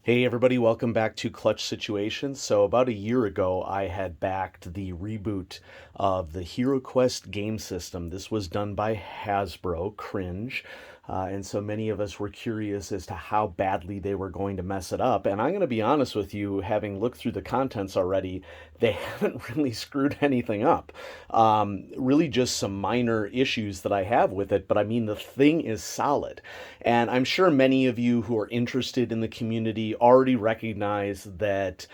Hey everybody, welcome back to Clutch Situations. So about a year ago, I had backed the reboot of the Heroquest game system. This was done by Hasbro, cringe. And so many of us were curious as to how badly they were going to mess it up. And I'm going to be honest with you, having looked through the contents already, they haven't really screwed anything up. Really just some minor issues that I have with it, but I mean, the thing is solid. And I'm sure many of you who are interested in the community already recognize that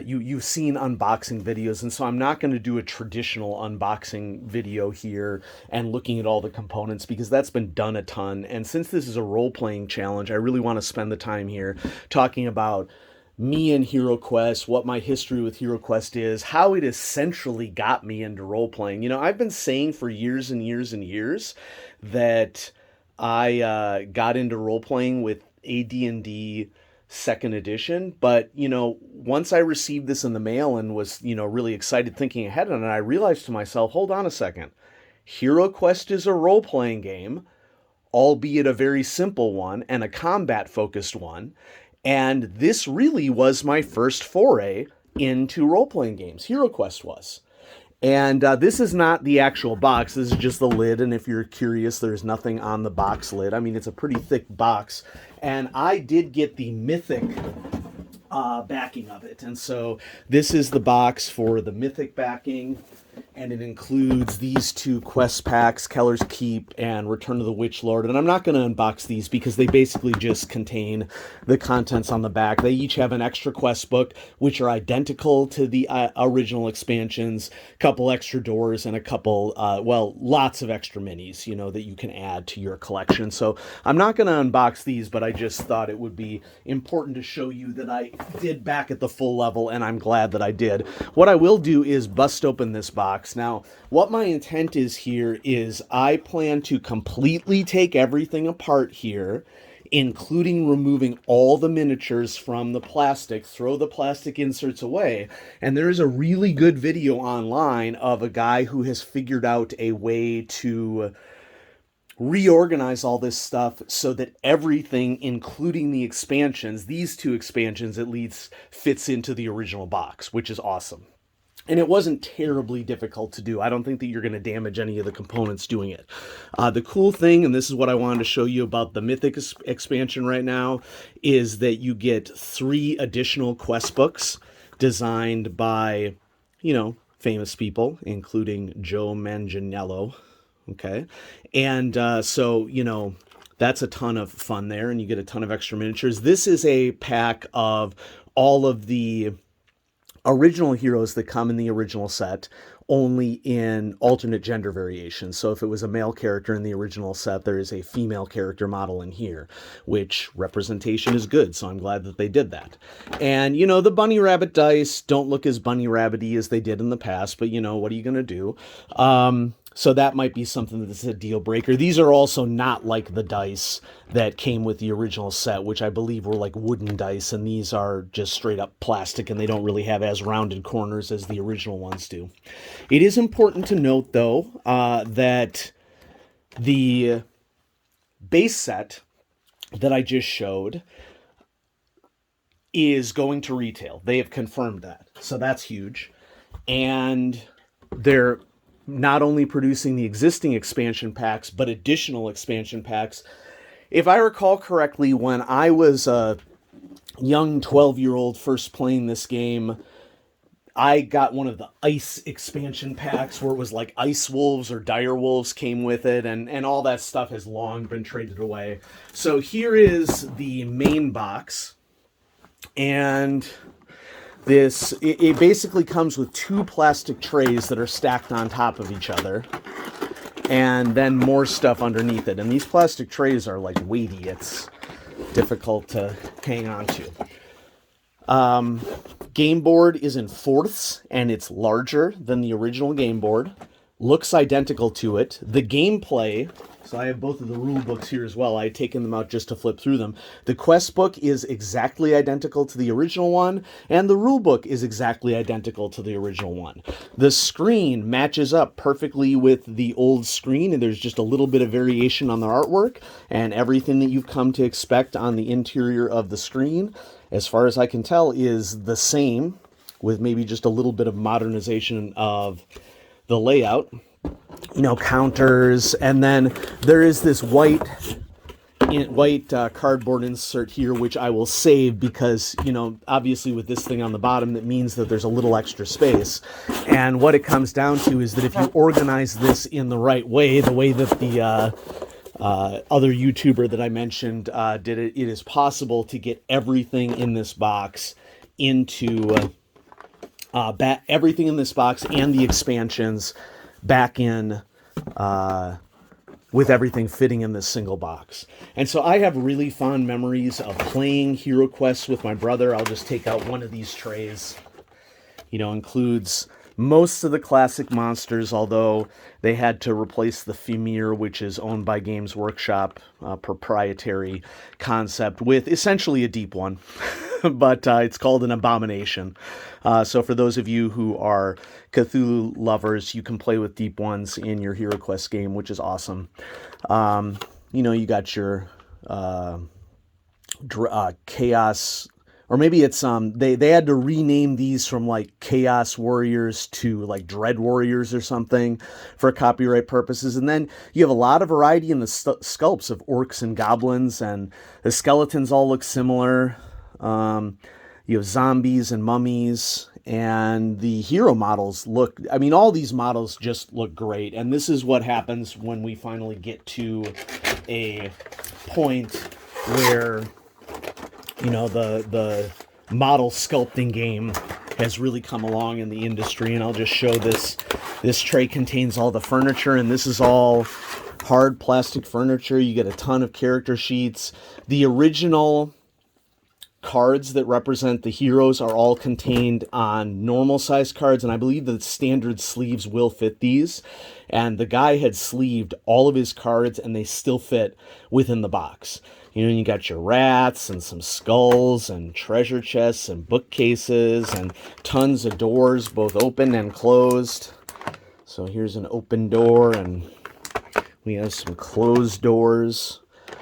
you've seen unboxing videos, and so I'm not going to do a traditional unboxing video here and looking at all the components because that's been done a ton. And since this is a role-playing challenge, I really want to spend the time here talking about me and HeroQuest, what my history with HeroQuest is, how it essentially got me into role playing. I've been saying for years and years and years that I got into role playing with AD&D second edition, but once I received this in the mail and was really excited thinking ahead on it, I realized to myself, hold on a second. HeroQuest is a role playing game, albeit a very simple one and a combat focused one. And this really was my first foray into role playing games. HeroQuest was. And this is not the actual box. This is just the lid. And if you're curious, there's nothing on the box lid. I mean, it's a pretty thick box. And I did get the mythic backing of it. And so this is the box for the mythic backing. And it includes these two quest packs, Keller's Keep and Return of the Witch Lord. And I'm not going to unbox these because they basically just contain the contents on the back. They each have an extra quest book, which are identical to the original expansions, a couple extra doors, and a couple, lots of extra minis, that you can add to your collection. So I'm not going to unbox these, but I just thought it would be important to show you that I did back at the full level, and I'm glad that I did. What I will do is bust open this box. Now, what my intent is here is I plan to completely take everything apart here, including removing all the miniatures from the plastic, throw the plastic inserts away. And there is a really good video online of a guy who has figured out a way to reorganize all this stuff so that everything, including the expansions, these two expansions at least, fits into the original box, which is awesome. And it wasn't terribly difficult to do. I don't think that you're going to damage any of the components doing it. The cool thing, and this is what I wanted to show you about the Mythic expansion right now, is that you get 3 additional quest books designed by, famous people, including Joe Manganiello. Okay. And that's a ton of fun there, and you get a ton of extra miniatures. This is a pack of all of the original heroes that come in the original set, only in alternate gender variations. So if it was a male character in the original set, there is a female character model in here, which representation is good. So I'm glad that they did that. And, the bunny rabbit dice don't look as bunny rabbity as they did in the past, but what are you going to do? So that might be something that's a deal breaker. These are also not like the dice that came with the original set, which I believe were like wooden dice, and these are just straight up plastic, and they don't really have as rounded corners as the original ones do. It is important to note, though, that the base set that I just showed is going to retail. They have confirmed that. So that's huge. And they're not only producing the existing expansion packs, but additional expansion packs. If I recall correctly, when I was a young 12-year-old first playing this game, I got one of the ice expansion packs where it was like ice wolves or dire wolves came with it, and all that stuff has long been traded away. So here is the main box, and it basically comes with 2 plastic trays that are stacked on top of each other, and then more stuff underneath it. And these plastic trays are like weighty. It's difficult to hang on to. Game board is in 4ths, and it's larger than the original game board. Looks identical to it. The gameplay, so I have both of the rule books here as well. I had taken them out just to flip through them. The quest book is exactly identical to the original one, and the rule book is exactly identical to the original one. The screen matches up perfectly with the old screen, and there's just a little bit of variation on the artwork, and everything that you've come to expect on the interior of the screen. as far as I can tell, is the same, with maybe just a little bit of modernization of the layout. Counters, and then there is this white cardboard insert here, which I will save because, obviously with this thing on the bottom, that means that there's a little extra space. And what it comes down to is that if you organize this in the right way, the way that the other YouTuber that I mentioned did it, it is possible to get everything in this box into everything in this box and the expansions back in with everything fitting in this single box. And so I have really fond memories of playing Heroquest with my brother. I'll just take out one of these trays. Includes most of the classic monsters, although they had to replace the Femir, which is owned by Games Workshop, proprietary concept, with essentially a deep one. But it's called an Abomination. So for those of you who are Cthulhu lovers, you can play with deep ones in your Heroquest game, which is awesome. You got your Chaos, or maybe it's they had to rename these from like Chaos Warriors to like Dread Warriors or something for copyright purposes. And then you have a lot of variety in the sculpts of orcs and goblins, and the skeletons all look similar. You have zombies and mummies, and the hero models look, all these models just look great. And this is what happens when we finally get to a point where, the model sculpting game has really come along in the industry. And I'll just show this. This tray contains all the furniture, and this is all hard plastic furniture. You get a ton of character sheets. The original cards that represent the heroes are all contained on normal size cards, and I believe the standard sleeves will fit these. And the guy had sleeved all of his cards, and they still fit within the box. You got your rats and some skulls and treasure chests and bookcases and tons of doors, both open and closed. So here's an open door, and we have some closed doors.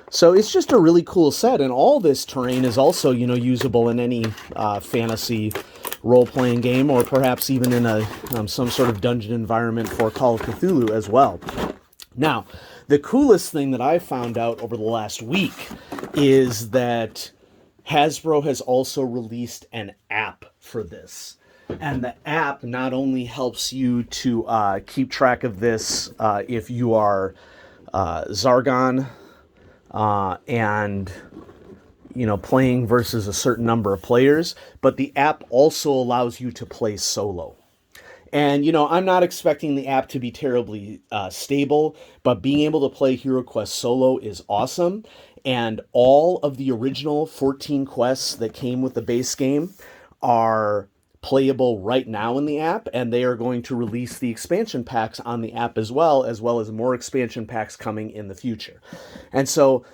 So it's just a really cool set, and all this terrain is also, usable in any fantasy role-playing game, or perhaps even in a some sort of dungeon environment for Call of Cthulhu as well. Now, the coolest thing that I found out over the last week is that Hasbro has also released an app for this. And the app not only helps you to keep track of this if you are Zargon, and playing versus a certain number of players, but the app also allows you to play solo. And I'm not expecting the app to be terribly stable, but being able to play Heroquest solo is awesome. And all of the original 14 quests that came with the base game are playable right now in the app, and they are going to release the expansion packs on the app as well as more expansion packs coming in the future. And so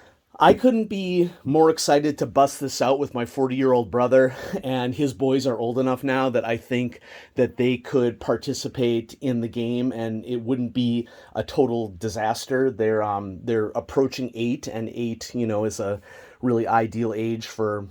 I couldn't be more excited to bust this out with my 40-year-old brother, and his boys are old enough now that I think that they could participate in the game and it wouldn't be a total disaster. They're approaching 8, and 8, is a really ideal age for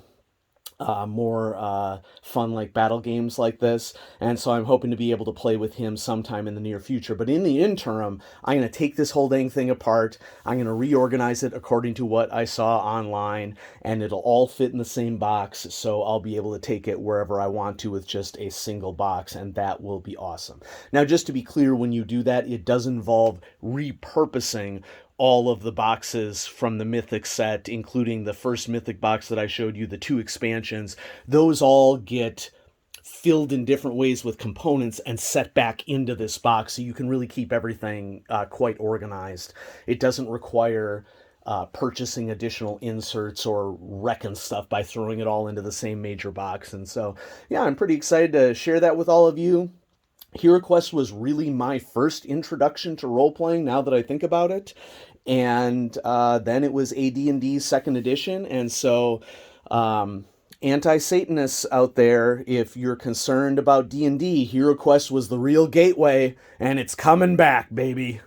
more fun like battle games like this. And so I'm hoping to be able to play with him sometime in the near future. But in the interim, I'm going to take this whole dang thing apart. I'm going to reorganize it according to what I saw online, and it'll all fit in the same box, so I'll be able to take it wherever I want to with just a single box, and that will be awesome. Now, just to be clear, when you do that, it does involve repurposing all of the boxes from the Mythic set, including the first Mythic box that I showed you, the 2 expansions. Those all get filled in different ways with components and set back into this box, so you can really keep everything quite organized. It doesn't require purchasing additional inserts or wrecking stuff by throwing it all into the same major box. And so, yeah, I'm pretty excited to share that with all of you. Heroquest was really my first introduction to role-playing, now that I think about it. And then it was AD&D 2nd edition. And so anti-Satanists out there, if you're concerned about D&D, Heroquest was the real gateway, and it's coming back, baby.